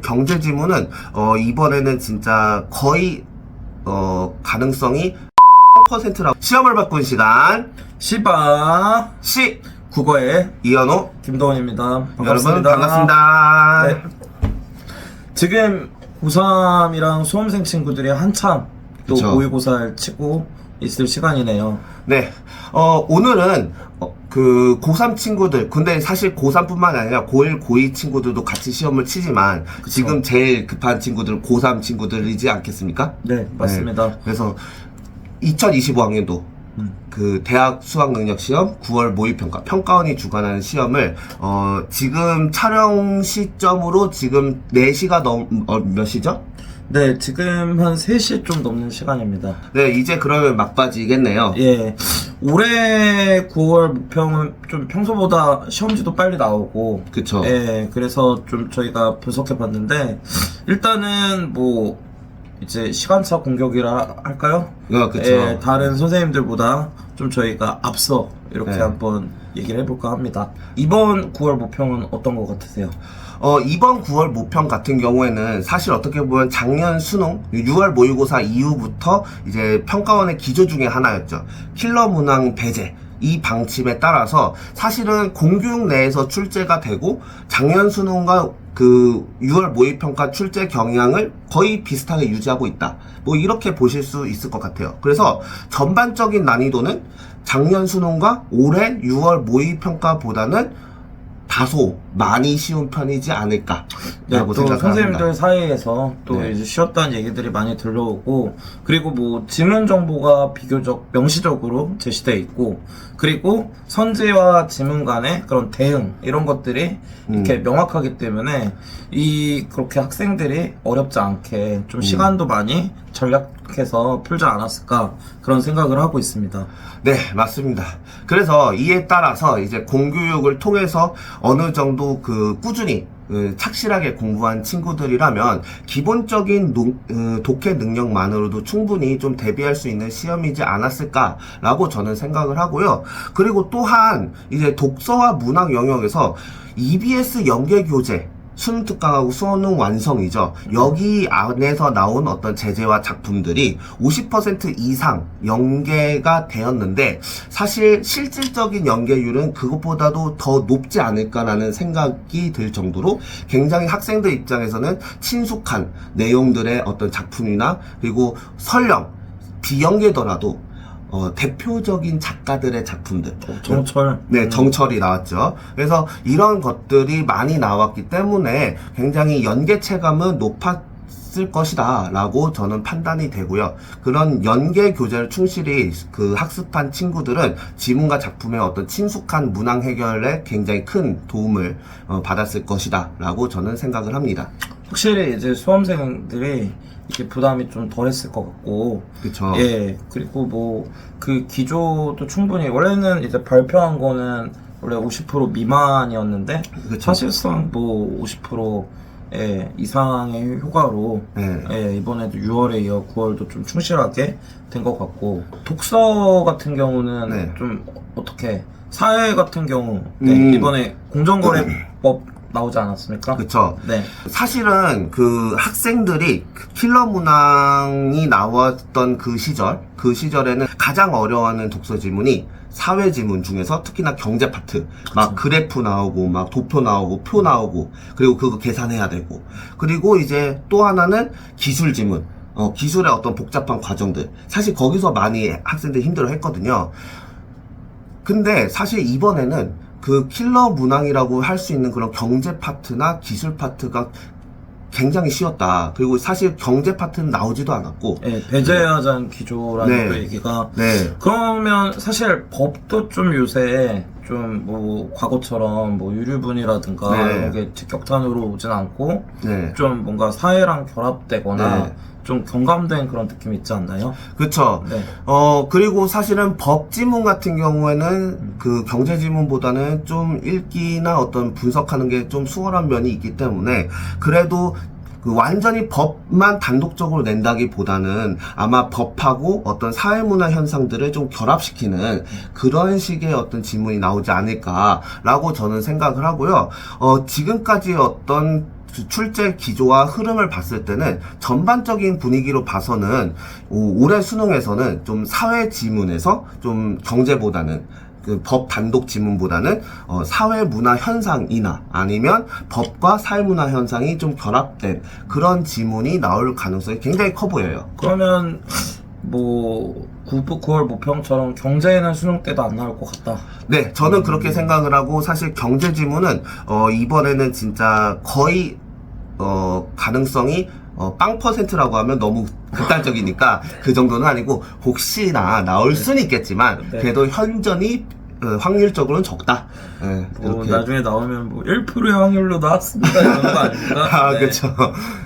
경제 지문은 이번에는 진짜 거의 가능성이 0%라고 시험을 바꾼 시간 시바 시 국어의 이현호 김도원입니다. 여러분 반갑습니다. 네. 지금 고3이랑 수험생 친구들이 한참 또 그쵸. 모의고사를 치고 있을 시간이네요. 네, 오늘은 그 고3 친구들, 근데 사실 고3뿐만 아니라 고1, 고2 친구들도 같이 시험을 치지만 그쵸. 지금 제일 급한 친구들은 고3 친구들이지 않겠습니까? 네, 맞습니다. 네, 그래서 2025학년도 그 대학 수학능력시험 9월 모의평가 평가원이 주관하는 시험을 지금 촬영 시점으로 지금 4시가 몇 시죠? 네, 지금 한 3시 좀 넘는 시간입니다. 네, 이제 그러면 막바지겠네요. 예, 올해 9월 모평은 좀 평소보다 시험지도 빨리 나오고, 그쵸. 예, 그래서 좀 저희가 분석해 봤는데, 일단은 뭐, 이제 시간차 공격이라 할까요? 그쵸. 예, 다른 선생님들보다 좀 저희가 앞서 이렇게 네. 한번 얘기를 해볼까 합니다. 이번 9월 모평은 어떤 것 같으세요? 이번 9월 모평 같은 경우에는 사실 어떻게 보면 작년 수능 6월 모의고사 이후부터 이제 평가원의 기조 중에 하나였죠. 킬러 문항 배제. 이 방침에 따라서 사실은 공교육 내에서 출제가 되고 작년 수능과 그 6월 모의평가 출제 경향을 거의 비슷하게 유지하고 있다. 뭐 이렇게 보실 수 있을 것 같아요. 그래서 전반적인 난이도는 작년 수능과 올해 6월 모의평가보다는 다소 많이 쉬운 편이지 않을까라고 네, 또 생각합니다. 선생님들 사이에서 또 네. 이제 쉬었다는 얘기들이 많이 들려오고, 그리고 뭐 지문 정보가 비교적 명시적으로 제시되어 있고, 그리고 선지와 지문 간의 그런 대응 이런 것들이 이렇게 명확하기 때문에 그렇게 학생들이 어렵지 않게 좀 시간도 많이 전략해서 풀지 않았을까 그런 생각을 하고 있습니다. 네, 맞습니다. 그래서 이에 따라서 이제 공교육을 통해서 어느 정도 꾸준히 착실하게 공부한 친구들이라면 기본적인 독해 능력만으로도 충분히 좀 대비할 수 있는 시험이지 않았을까라고 저는 생각을 하고요. 그리고 또한 이제 독서와 문학 영역에서 EBS 연계교재 수능 특강하고 수능 완성이죠. 여기 안에서 나온 어떤 제재와 작품들이 50% 이상 연계가 되었는데 사실 실질적인 연계율은 그것보다도 더 높지 않을까라는 생각이 들 정도로 굉장히 학생들 입장에서는 친숙한 내용들의 어떤 작품이나 그리고 설령 비연계더라도 대표적인 작가들의 작품들. 정철. 네, 정철이 나왔죠. 그래서 이런 것들이 많이 나왔기 때문에 굉장히 연계체감은 높았을 것이다 라고 저는 판단이 되고요. 그런 연계 교재를 충실히 학습한 친구들은 지문과 작품의 어떤 친숙한 문항 해결에 굉장히 큰 도움을 받았을 것이다 라고 저는 생각을 합니다. 확실히 이제 수험생들이 이렇게 부담이 좀 덜했을 것 같고, 그쵸. 예, 그리고 뭐 그 기조도 충분히 원래는 이제 발표한 거는 원래 50% 미만이었는데 그쵸. 사실상 뭐 50% 이상의 효과로 네. 예, 이번에도 6월에 이어 9월도 좀 충실하게 된 것 같고, 독서 같은 경우는 네. 좀 어떻게, 사회 같은 경우 네, 이번에 공정거래법 나오지 않았습니까? 그쵸. 네. 사실은 학생들이 킬러 문항이 나왔던 그 시절에는 가장 어려워하는 독서 지문이 사회 지문 중에서 특히나 경제 파트, 막 그래프 나오고, 막 도표 나오고, 표 나오고, 그리고 그거 계산해야 되고, 그리고 이제 또 하나는 기술 지문, 기술의 어떤 복잡한 과정들. 사실 거기서 많이 학생들이 힘들어 했거든요. 근데 사실 이번에는 킬러 문항이라고 할 수 있는 그런 경제 파트나 기술 파트가 굉장히 쉬웠다. 그리고 사실 경제 파트는 나오지도 않았고. 네, 배제하자는 기조라는 또 얘기가. 네. 그러면 사실 법도 좀 요새 좀 뭐 과거처럼 뭐 유류분이라든가 네. 이런 게 직격탄으로 오진 않고 네. 좀 뭔가 사회랑 결합되거나 네. 좀 경감된 그런 느낌이 있지 않나요? 그쵸. 네. 그리고 사실은 법 지문 같은 경우에는 경제 지문보다는 좀 읽기나 어떤 분석하는 게 좀 수월한 면이 있기 때문에 그래도 완전히 법만 단독적으로 낸다기보다는 아마 법하고 어떤 사회문화 현상들을 좀 결합시키는 그런 식의 어떤 지문이 나오지 않을까라고 저는 생각을 하고요. 지금까지 어떤 출제 기조와 흐름을 봤을 때는 전반적인 분위기로 봐서는 올해 수능에서는 좀 사회 지문에서 좀 경제보다는 그 법 단독 지문보다는 사회 문화 현상이나 아니면 법과 사회 문화 현상이 좀 결합된 그런 지문이 나올 가능성이 굉장히 커 보여요. 그러면 뭐 9월 모평처럼 경제에는 수능 때도 안 나올 것 같다. 네, 저는 그렇게 생각을 하고 사실 경제 지문은 이번에는 진짜 거의 가능성이 빵 퍼센트라고 하면 너무 극단적이니까 그 정도는 아니고 혹시나 나올 수는 있겠지만 네. 그래도 현저히 확률적으로는 적다. 네, 뭐 그렇게. 나중에 나오면 뭐 1%의 확률로 나왔습니다 이런 거 아닙니까? 아, 네. 그렇죠.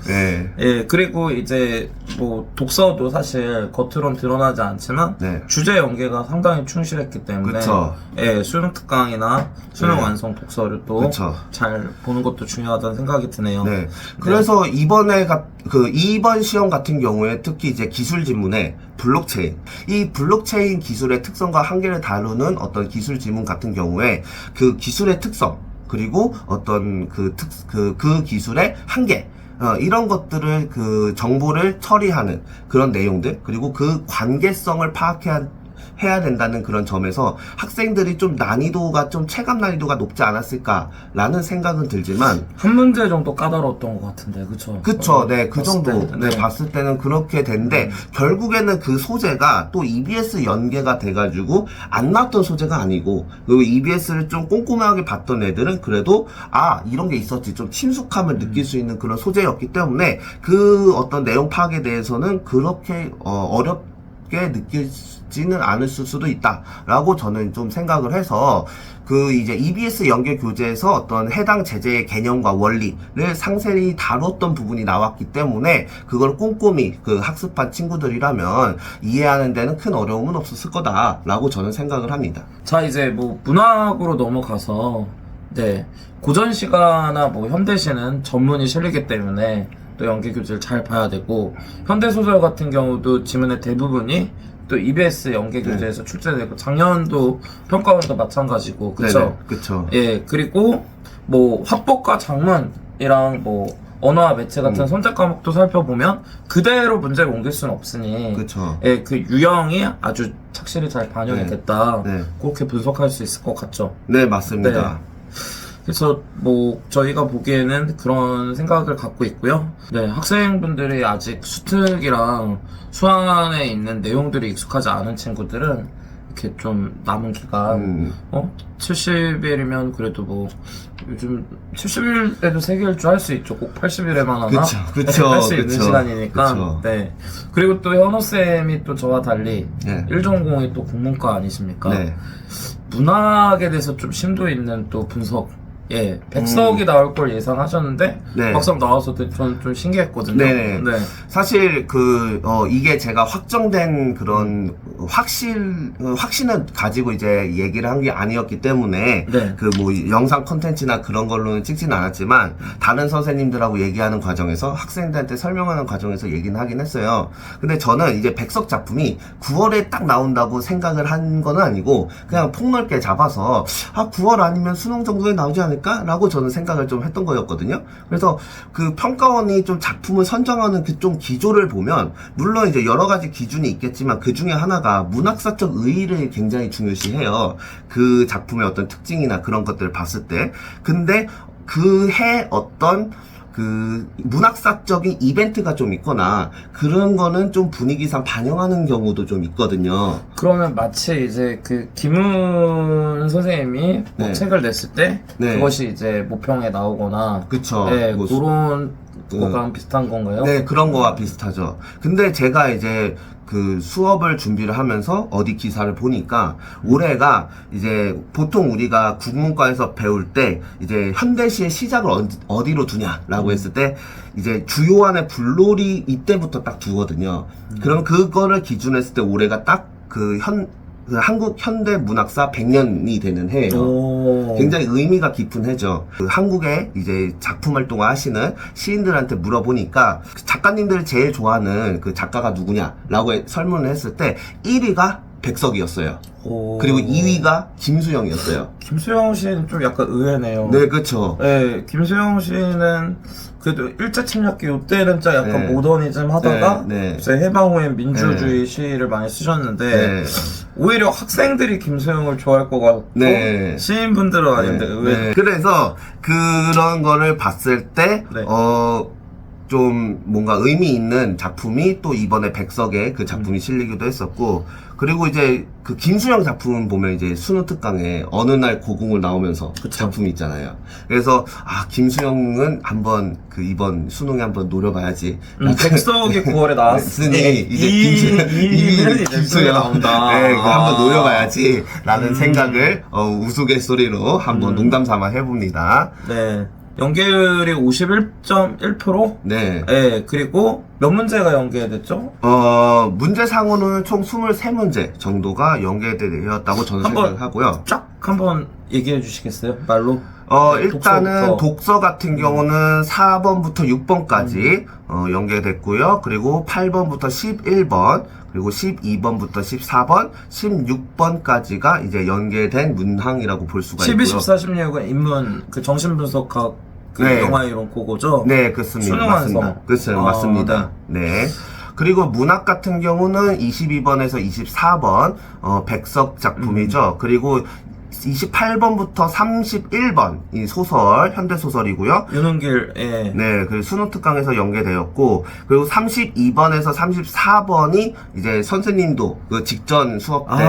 네. 예, 그리고 이제 뭐 독서도 사실 겉으론 드러나지 않지만 네. 주제 연계가 상당히 충실했기 때문에 그쵸. 예, 수능 특강이나 수능 네. 완성 독서를 또 그쵸. 잘 보는 것도 중요하다는 생각이 드네요. 네. 그래서 이번 시험 같은 경우에 특히 이제 기술 지문에 블록체인, 이 블록체인 기술의 특성과 한계를 다루는 어떤 기술 지문 같은 경우에 그 기술의 특성, 그리고 어떤 그 기술의 한계, 이런 것들을 그 정보를 처리하는 그런 내용들, 그리고 그 관계성을 해야 된다는 그런 점에서 학생들이 좀 난이도가 좀 체감 난이도가 높지 않았을까라는 생각은 들지만 한 문제 정도 까다로웠던 것 같은데, 그쵸? 그쵸, 네, 그 봤을 정도, 때, 네, 봤을 때는 그렇게 된데, 결국에는 그 소재가 또 EBS 연계가 돼가지고, 안 나왔던 소재가 아니고, 그리고 EBS를 좀 꼼꼼하게 봤던 애들은 그래도, 이런 게 있었지, 좀 친숙함을 느낄 수 있는 그런 소재였기 때문에, 그 어떤 내용 파악에 대해서는 그렇게, 어렵게 느끼지는 않을 수도 있다라고 저는 좀 생각을 해서 그 이제 EBS 연계 교재에서 어떤 해당 제재의 개념과 원리를 상세히 다뤘던 부분이 나왔기 때문에 그걸 꼼꼼히 그 학습한 친구들이라면 이해하는 데는 큰 어려움은 없었을 거다라고 저는 생각을 합니다. 자, 이제 뭐 문학으로 넘어가서 네, 고전시가나 뭐 현대시는 전문이 실리기 때문에 또 연계 교재를 잘 봐야 되고, 현대소설 같은 경우도 지문의 대부분이 또 EBS 연계 교재에서 출제되고, 작년도 평가원도 마찬가지고, 그쵸? 네네, 그쵸. 예, 그리고 뭐 화법과 작문이랑 뭐 언어와 매체 같은 선택 과목도 살펴보면 그대로 문제를 옮길 수는 없으니, 그쵸. 예, 그 유형이 아주 착실히 잘 반영이 네. 됐다. 네. 그렇게 분석할 수 있을 것 같죠. 네, 맞습니다. 그래서 뭐 저희가 보기에는 그런 생각을 갖고 있고요. 네, 학생분들이 아직 수특이랑 수학안에 있는 내용들이 익숙하지 않은 친구들은 이렇게 좀 남은 기간 70일이면 그래도 뭐 요즘 70일에도 3개일주 할 수 있죠. 꼭 80일에만 하나? 그쵸. 할 수 있는 그쵸. 시간이니까. 그쵸. 네. 그리고 또 현호쌤이 또 저와 달리 네. 1전공이 또 국문과 아니십니까? 네. 문학에 대해서 좀 심도 있는 또 분석, 예, 백석이 나올 걸 예상하셨는데 네. 막상 나와서 저는 좀 신기했거든요. 네. 네. 사실 이게 제가 확정된 그런 확신은 가지고 이제 얘기를 한 게 아니었기 때문에 네. 그 뭐 영상 콘텐츠나 그런 걸로는 찍지는 않았지만 다른 선생님들하고 얘기하는 과정에서 학생들한테 설명하는 과정에서 얘기는 하긴 했어요. 근데 저는 이제 백석 작품이 9월에 딱 나온다고 생각을 한 건 아니고 그냥 폭넓게 잡아서 9월 아니면 수능 정도에 나오지 않을까? 라고 저는 생각을 좀 했던 거였거든요. 그래서 그 평가원이 좀 작품을 선정하는 그 좀 기조를 보면 물론 이제 여러 가지 기준이 있겠지만 그 중에 하나가 문학사적 의의를 굉장히 중요시해요. 그 작품의 어떤 특징이나 그런 것들을 봤을 때. 근데 그 해 어떤 그 문학사적인 이벤트가 좀 있거나 그런 거는 좀 분위기상 반영하는 경우도 좀 있거든요. 그러면 마치 이제 그 김훈 선생님이 뭐 네. 책을 냈을 때 네. 그것이 이제 모평에 나오거나 그쵸. 네, 뭐 그런 거랑 비슷한 건가요? 네, 그런 거와 비슷하죠. 근데 제가 이제 그 수업을 준비를 하면서 어디 기사를 보니까 올해가 이제 보통 우리가 국문과에서 배울 때 이제 현대시의 시작을 어디로 두냐라고 했을 때 이제 주요한의 불놀이 이때부터 딱 두거든요. 그럼 그거를 기준했을 때 올해가 딱 그 한국 현대 문학사 100년이 되는 해예요. 오. 굉장히 의미가 깊은 해죠. 그 한국에 이제 작품 활동을 하시는 시인들한테 물어보니까 그 작가님들이 제일 좋아하는 그 작가가 누구냐라고 설문을 했을 때 1위가 백석이었어요. 오. 그리고 2위가 김수영이었어요. 김수영 씨는 좀 약간 의외네요. 네, 그렇죠. 네, 김수영 씨는 그래도 일제침략기 이때는 진짜 약간 네. 모더니즘 하다가 네, 네. 이제 해방 후에 민주주의 시를 많이 쓰셨는데 네. 오히려 학생들이 김수영을 좋아할 것 같고 네. 시인분들은 아닌데 네, 의외로 네. 그래서 그런 거를 봤을 때, 네. 좀 뭔가 의미 있는 작품이 또 이번에 백석에 그 작품이 실리기도 했었고, 그리고 이제 그 김수영 작품 보면 이제 수능특강에 어느 날 고궁을 나오면서 그 작품이 있잖아요. 그래서 김수영은 한번 그 이번 수능에 한번 노려봐야지. 백석이 9월에 나왔으니 이제 이는 김수영 나온다. 네, 그 한번 노려봐야지라는 생각을 우스갯소리로 한번 농담 삼아 해봅니다. 네. 연계율이 51.1%? 네. 네, 그리고 몇 문제가 연계됐죠? 문제상으로는 총 23문제 정도가 연계되었다고 저는 한번 생각을 하고요. 쫙 한번 얘기해 주시겠어요? 말로? 일단은 독서부터. 독서 같은 경우는 4번부터 6번까지 연계됐고요. 그리고 8번부터 11번, 그리고 12번부터 14번, 16번까지가 이제 연계된 문항이라고 볼 수가 12, 있고요. 14, 16은 인문, 그 정신분석학, 그 네. 영화 이론 그거죠? 네, 그렇습니다. 수능 맞습니다. 완성. 그렇죠. 맞습니다. 네. 그리고 문학 같은 경우는 22번에서 24번, 백석 작품이죠. 그리고 28번부터 31번, 이 소설, 현대소설이고요. 윤은길, 예. 네, 그리고 수능특강에서 연계되었고, 그리고 32번에서 34번이 이제 선생님도 그 직전 수업 때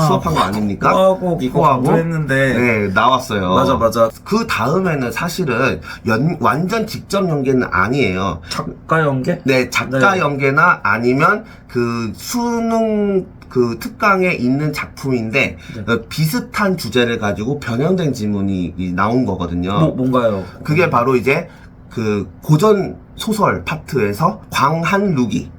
수업한 거 아닙니까? 호하고 이거 호하고? 했는데 네, 나왔어요. 맞아. 그 다음에는 사실은 완전 직접 연계는 아니에요. 작가 연계? 네, 작가 네. 연계나 아니면 그 수능 그 특강에 있는 작품인데 네. 비슷한 주제를 가지고 변형된 지문이 나온 거거든요. 뭔가요? 그게 바로 이제 그 고전 소설 파트에서 광한루기.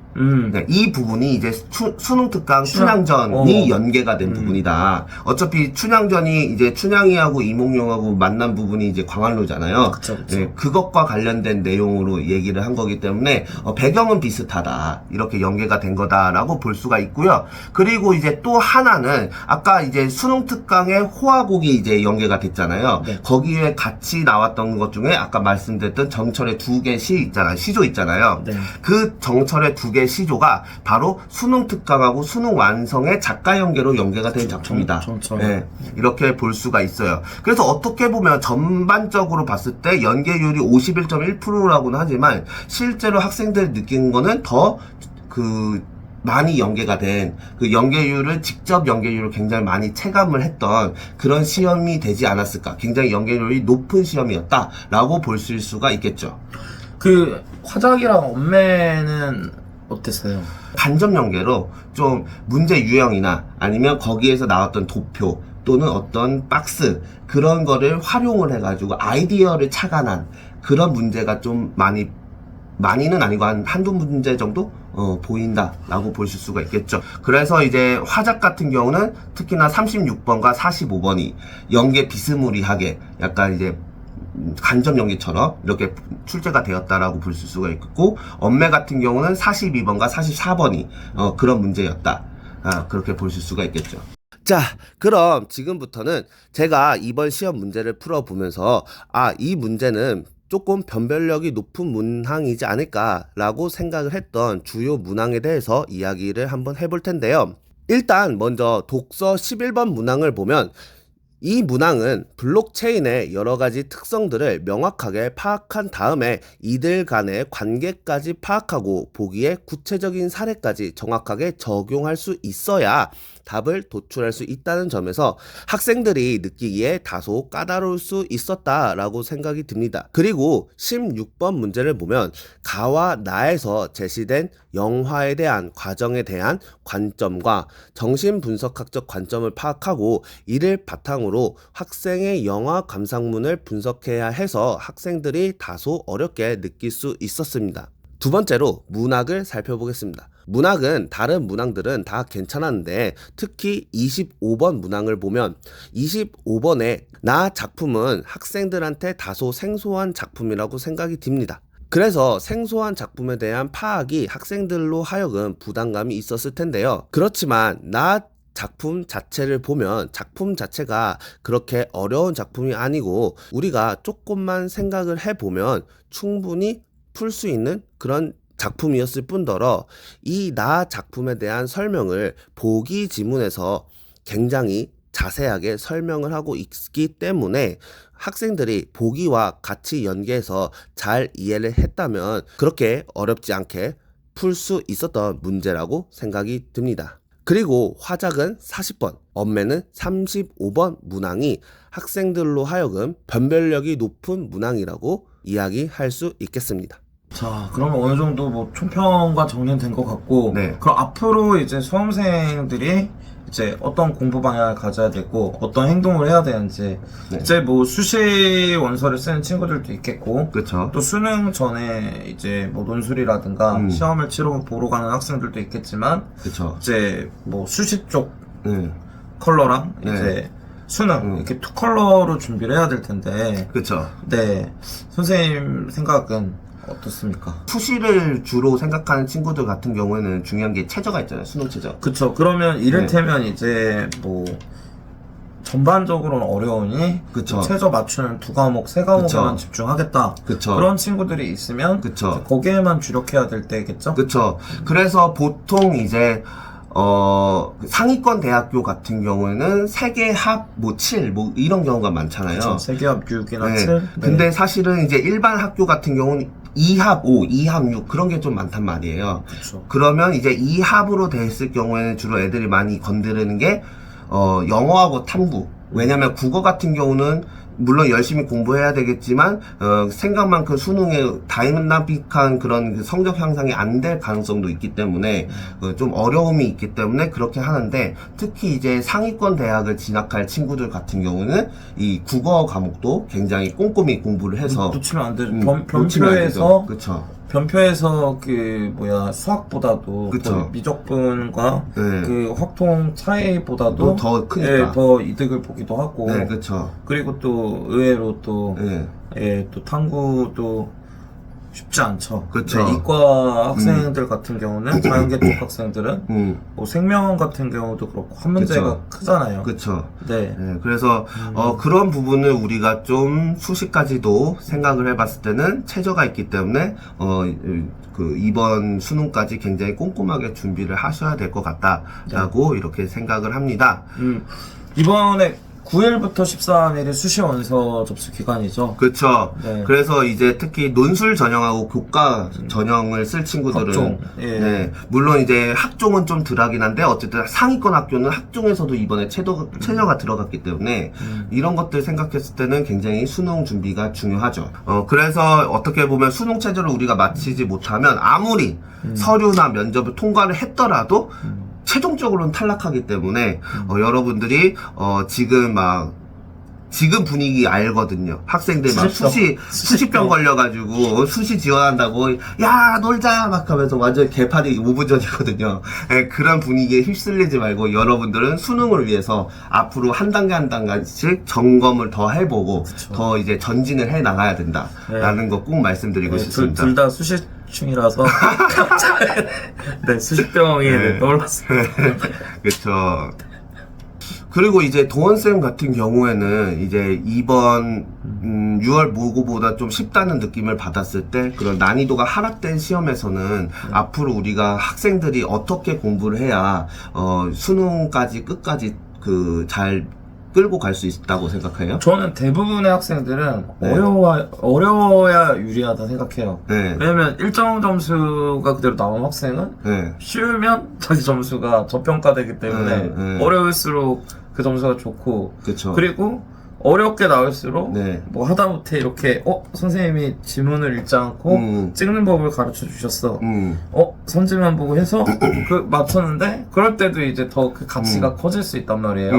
네, 이 부분이 이제 수능특강 춘향전이 연계가 된 부분이다. 어차피 춘향전이 이제 춘향이하고 이몽룡하고 만난 부분이 이제 광한루잖아요. 그쵸. 네, 그것과 관련된 내용으로 얘기를 한 거기 때문에 배경은 비슷하다. 이렇게 연계가 된 거다라고 볼 수가 있고요. 그리고 이제 또 하나는 아까 이제 수능특강의 호화곡이 이제 연계가 됐잖아요. 네. 거기에 같이 나왔던 것 중에 아까 말씀드렸던 정철의 2개 시조 있잖아요. 네. 그 정철의 2개 시조가 바로 수능특강하고 수능 완성의 작가 연계로 연계가 된 작품이다. 네, 이렇게 볼 수가 있어요. 그래서 어떻게 보면 전반적으로 봤을 때 연계율이 51.1%라고는 하지만 실제로 학생들 느끼는 거는 더 많이 연계가 된 그 연계율을 직접 연계율을 굉장히 많이 체감을 했던 그런 시험이 되지 않았을까. 굉장히 연계율이 높은 시험이었다라고 볼 수가 있겠죠. 그 화작이랑 엄매는 어땠어요? 간접 연계로 좀 문제 유형이나 아니면 거기에서 나왔던 도표 또는 어떤 박스 그런 거를 활용을 해가지고 아이디어를 착안한 그런 문제가 좀 많이는 아니고 한두 문제 정도 보인다라고 보실 수가 있겠죠. 그래서 이제 화작 같은 경우는 특히나 36번과 45번이 연계 비스무리하게 약간 이제 간접 연기처럼 이렇게 출제가 되었다라고 볼 수가 있고, 엄매 같은 경우는 42번과 44번이 그런 문제였다. 그렇게 보실 수가 있겠죠. 자, 그럼 지금부터는 제가 이번 시험 문제를 풀어보면서 이 문제는 조금 변별력이 높은 문항이지 않을까라고 생각을 했던 주요 문항에 대해서 이야기를 한번 해볼 텐데요. 일단 먼저 독서 11번 문항을 보면 이 문항은 블록체인의 여러가지 특성들을 명확하게 파악한 다음에 이들 간의 관계까지 파악하고 보기에 구체적인 사례까지 정확하게 적용할 수 있어야 답을 도출할 수 있다는 점에서 학생들이 느끼기에 다소 까다로울 수 있었다라고 생각이 듭니다. 그리고 16번 문제를 보면 가와 나에서 제시된 영화에 대한 과정에 대한 관점과 정신분석학적 관점을 파악하고 이를 바탕으로 학생의 영화 감상문을 분석해야 해서 학생들이 다소 어렵게 느낄 수 있었습니다. 두 번째로 문학을 살펴보겠습니다. 문학은 다른 문항들은 다 괜찮았는데 특히 25번 문항을 보면 25번에 나 작품은 학생들한테 다소 생소한 작품이라고 생각이 듭니다. 그래서 생소한 작품에 대한 파악이 학생들로 하여금 부담감이 있었을 텐데요. 그렇지만 나 작품 자체를 보면 작품 자체가 그렇게 어려운 작품이 아니고 우리가 조금만 생각을 해보면 충분히 풀 수 있는 그런 작품이었을 뿐더러 이 나 작품에 대한 설명을 보기 지문에서 굉장히 자세하게 설명을 하고 있기 때문에 학생들이 보기와 같이 연계해서 잘 이해를 했다면 그렇게 어렵지 않게 풀 수 있었던 문제라고 생각이 듭니다. 그리고 화작은 40번, 엄매는 35번 문항이 학생들로 하여금 변별력이 높은 문항이라고 이야기할 수 있겠습니다. 자, 그러면 어느 정도 뭐 총평과 정리된 것 같고, 네. 그럼 앞으로 이제 수험생들이 이제 어떤 공부 방향을 가져야 되고, 어떤 행동을 해야 되는지, 네. 이제 뭐 수시 원서를 쓰는 친구들도 있겠고, 그쵸? 또 수능 전에 이제 뭐 논술이라든가 시험을 치러 보러 가는 학생들도 있겠지만, 그쵸? 이제 뭐 수시 쪽 네. 컬러랑 네. 이제 수능 이렇게 투 컬러로 준비를 해야 될 텐데, 그쵸? 네, 선생님 생각은 어떻습니까? 수시를 주로 생각하는 친구들 같은 경우에는 중요한 게 최저가 있잖아요. 수능 최저. 그쵸. 그러면 이를테면 이제 뭐 전반적으로는 어려우니 그쵸. 최저 맞추는 두 과목, 세 과목에만 그쵸. 집중하겠다. 그쵸. 그런 친구들이 있으면 그쵸. 거기에만 주력해야 될 때겠죠? 그쵸. 그래서 보통 이제 상위권 대학교 같은 경우에는 세계 합, 뭐 7, 뭐 이런 경우가 많잖아요. 그쵸. 세계합 6이나 네. 7. 근데 사실은 이제 일반 학교 같은 경우는 2합 5, 2합 6 그런 게 좀 많단 말이에요. 그쵸. 그러면 이제 2합으로 됐을 경우에는 주로 애들이 많이 건드리는 게 영어하고 탐구. 왜냐면 국어 같은 경우는 물론 열심히 공부해야 되겠지만 생각만큼 수능에 다이나믹한 그런 그 성적 향상이 안 될 가능성도 있기 때문에 좀 어려움이 있기 때문에 그렇게 하는데, 특히 이제 상위권 대학을 진학할 친구들 같은 경우는 이 국어 과목도 굉장히 꼼꼼히 공부를 해서 놓치면 안 되죠. 놓치면 안 변표에서 되죠. 그쵸. 변표에서 그 뭐야 수학보다도 그쵸. 거의 미적분과 네. 그 확통 차이보다도 더 크니까. 예, 더 이득을 보기도 하고, 네, 그쵸. 그리고 또 의외로 또 네. 예, 또 탐구도 쉽지 않죠. 그쵸. 네, 이과 학생들 같은 경우는 자연계 쪽 학생들은 뭐 생명 같은 경우도 그렇고 한 문제가 그쵸. 크잖아요. 그쵸. 네. 네, 그래서 그런 부분을 우리가 좀 수시까지도 생각을 해봤을 때는 최저가 있기 때문에 그 이번 수능까지 굉장히 꼼꼼하게 준비를 하셔야 될 것 같다라고 이렇게 생각을 합니다. 이번에 9일부터 13일이 수시 원서 접수 기간이죠. 그렇죠. 네. 그래서 이제 특히 논술 전형하고 교과 전형을 쓸 친구들은 학종, 예. 네, 물론 이제 학종은 좀 덜하긴 한데 어쨌든 상위권 학교는 학종에서도 이번에 최저가 들어갔기 때문에 이런 것들 생각했을 때는 굉장히 수능 준비가 중요하죠. 그래서 어떻게 보면 수능 체제를 우리가 마치지 못하면 아무리 서류나 면접을 통과를 했더라도 최종적으로는 탈락하기 때문에 여러분들이 지금 분위기 알거든요. 학생들 막 수시병 걸려가지고 수시 지원한다고 야 놀자 막 하면서 완전 개판이 5분 전이거든요. 네, 그런 분위기에 휩쓸리지 말고 여러분들은 수능을 위해서 앞으로 한 단계 한 단계씩 점검을 더 해보고 더 이제 전진을 해 나가야 된다라는 거 꼭 말씀드리고 싶습니다. 둘 다 수시충이라서 네, 수시병이 네. 떠올랐어요. 그렇죠. 그리고 이제 도원쌤 같은 경우에는 이제 이번 6월 모고보다 좀 쉽다는 느낌을 받았을 때 그런 난이도가 하락된 시험에서는 앞으로 우리가 학생들이 어떻게 공부를 해야 수능까지 끝까지 잘 끌고 갈 수 있다고 생각해요? 저는 대부분의 학생들은 네. 어려워야 유리하다 생각해요. 네. 왜냐면 일정 점수가 그대로 나온 학생은 네. 쉬우면 자기 점수가 저평가되기 때문에 네. 어려울수록 그 점수가 좋고, 그쵸. 그리고 어렵게 나올수록 네. 뭐 하다못해 이렇게 선생님이 지문을 읽지 않고 찍는 법을 가르쳐 주셨어. 선지만 보고 해서 그 맞췄는데 그럴 때도 이제 더 그 가치가 커질 수 있단 말이에요.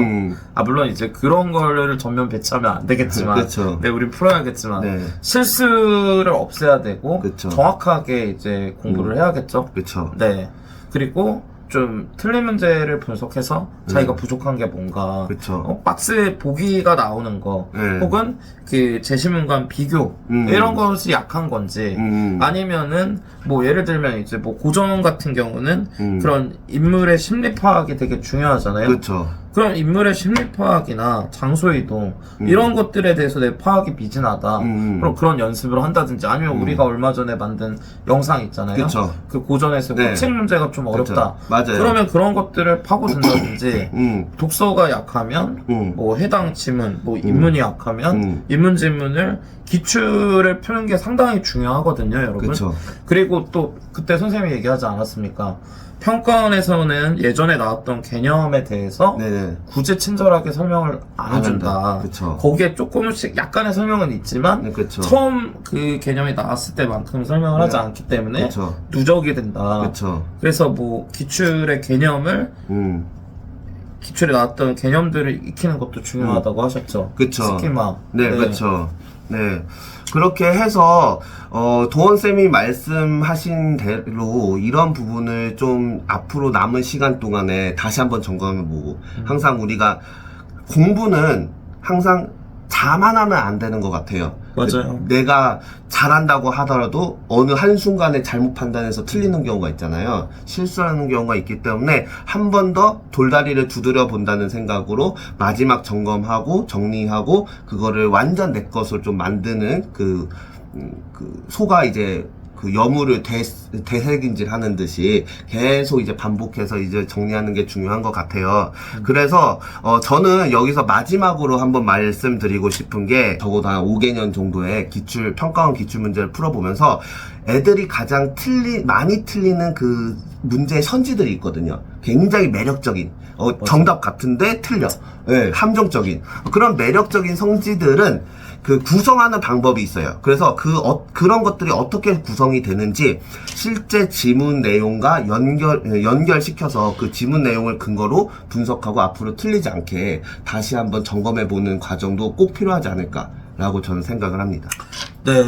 물론 이제 그런 거를 전면 배치하면 안 되겠지만, 그쵸. 네, 우린 풀어야겠지만 네. 실수를 없애야 되고 그쵸. 정확하게 이제 공부를 해야겠죠. 그쵸. 네. 그리고 좀 틀린 문제를 분석해서 자기가 부족한 게 뭔가 그쵸. 박스에 보기가 나오는 거 네. 혹은 그 제시문간 비교 이런 것이 약한 건지 아니면은 뭐 예를 들면 이제 뭐 고전 같은 경우는 그런 인물의 심리 파악이 되게 중요하잖아요. 그쵸. 그럼 인물의 심리 파악이나 장소 이동 이런 것들에 대해서 내 파악이 미진하다. 그럼 그런 연습을 한다든지 아니면 우리가 얼마 전에 만든 영상 있잖아요. 그쵸. 그 고전에서 네. 호칭 문제가 좀 어렵다. 맞아요. 그러면 그런 것들을 파고든다든지 독서가 약하면 뭐 해당 지문, 뭐 인문이 약하면 인문 지문을 기출을 푸는 게 상당히 중요하거든요, 여러분. 그쵸. 그리고 또 그때 선생님이 얘기하지 않았습니까? 평가원에서는 예전에 나왔던 개념에 대해서 네네. 굳이 친절하게 설명을 안 해준다. 한다. 그쵸. 거기에 조금씩 약간의 설명은 있지만 네, 그쵸. 처음 그 개념이 나왔을 때만큼 설명을 하지 네. 않기 때문에 그쵸. 누적이 된다. 그쵸. 그래서 뭐 기출의 개념을 기출에 나왔던 개념들을 익히는 것도 중요하다고 하셨죠. 그쵸. 스키마. 네, 그쵸. 네. 그렇게 해서, 도원쌤이 말씀하신 대로 이런 부분을 좀 앞으로 남은 시간 동안에 다시 한번 점검해보고, 항상 우리가 공부는 항상 자만 하면 안 되는 것 같아요. 맞아요. 내가 잘한다고 하더라도 어느 한순간에 잘못 판단해서 틀리는 경우가 있잖아요. 실수하는 경우가 있기 때문에 한 번 더 돌다리를 두드려 본다는 생각으로 마지막 점검하고 정리하고 그거를 완전 내 것을 좀 만드는 그 소가 이제 그 여물을 되새김질 하는 듯이 계속 이제 반복해서 이제 정리하는 게 중요한 것 같아요. 그래서, 저는 여기서 마지막으로 한번 말씀드리고 싶은 게 적어도 한 5개년 정도의 평가원 기출 문제를 풀어보면서 애들이 가장 많이 틀리는 그 문제의 선지들이 있거든요. 굉장히 매력적인, 정답 같은데 틀려. 네, 함정적인. 그런 매력적인 성지들은 그 구성하는 방법이 있어요. 그래서 그런 것들이 어떻게 구성이 되는지 실제 지문 내용과 연결시켜서 그 지문 내용을 근거로 분석하고 앞으로 틀리지 않게 다시 한번 점검해보는 과정도 꼭 필요하지 않을까라고 저는 생각을 합니다. 네,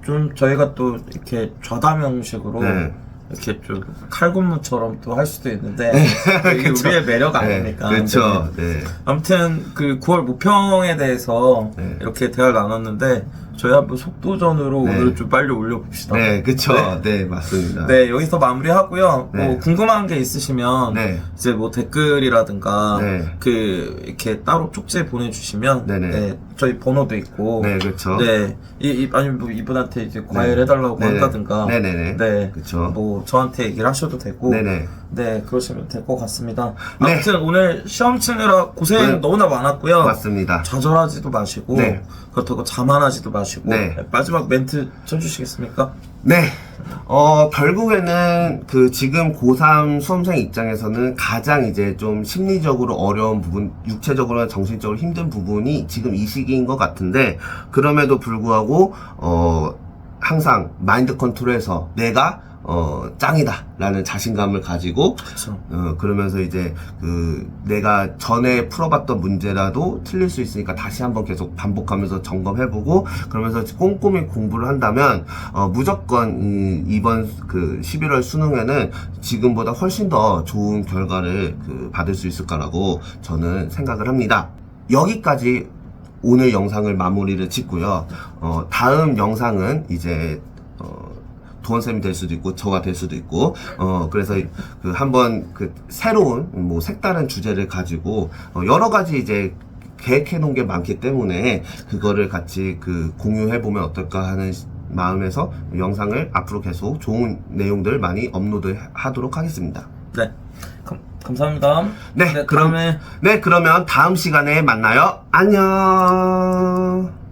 좀 저희가 또 이렇게 좌담형식으로 네. 이렇게 좀 칼군무처럼 또 할 수도 있는데 이게 우리의 매력 아닙니까? 그렇죠. 네. 아무튼 그 9월 모평에 대해서 네. 이렇게 대화를 나눴는데 저희 한번 속도전으로 네. 오늘 좀 빨리 올려봅시다. 네, 그쵸. 네. 네, 맞습니다. 네, 여기서 마무리하고요. 네. 뭐 궁금한 게 있으시면 네. 이제 뭐 댓글이라든가 네. 그 이렇게 따로 쪽지 보내주시면 네네. 네, 저희 번호도 있고 네, 그렇죠. 네, 아니면 뭐 이분한테 이제 과외를 네. 해달라고 네네. 한다든가 네네네. 네, 그쵸. 뭐 저한테 얘기를 하셔도 되고 네네. 네, 그러시면 될 것 같습니다. 네. 아무튼 오늘 시험 치느라 고생 네. 너무나 많았고요. 맞습니다. 좌절하지도 마시고 네. 그렇다고 자만하지도 마시고 네. 마지막 멘트 쳐주시겠습니까? 네. 결국에는 지금 고3 수험생 입장에서는 가장 이제 좀 심리적으로 어려운 부분, 육체적으로나 정신적으로 힘든 부분이 지금 이 시기인 것 같은데, 그럼에도 불구하고, 항상 마인드 컨트롤해서 내가 짱이다 라는 자신감을 가지고 그렇죠. 그러면서 이제 내가 전에 풀어봤던 문제라도 틀릴 수 있으니까 다시 한번 계속 반복하면서 점검해보고 그러면서 꼼꼼히 공부를 한다면 무조건 이번 11월 수능에는 지금보다 훨씬 더 좋은 결과를 받을 수 있을 거라고 저는 생각을 합니다. 여기까지 오늘 영상을 마무리를 짓고요. 다음 영상은 이제 도원쌤이 될 수도 있고 저가 될 수도 있고 그래서 한번 새로운 뭐 색다른 주제를 가지고 여러 가지 이제 계획해 놓은 게 많기 때문에 그거를 같이 공유해 보면 어떨까 하는 마음에서 영상을 앞으로 계속 좋은 내용들 많이 업로드 하도록 하겠습니다. 네, 감사합니다. 네, 그러면 다음 시간에 만나요. 안녕.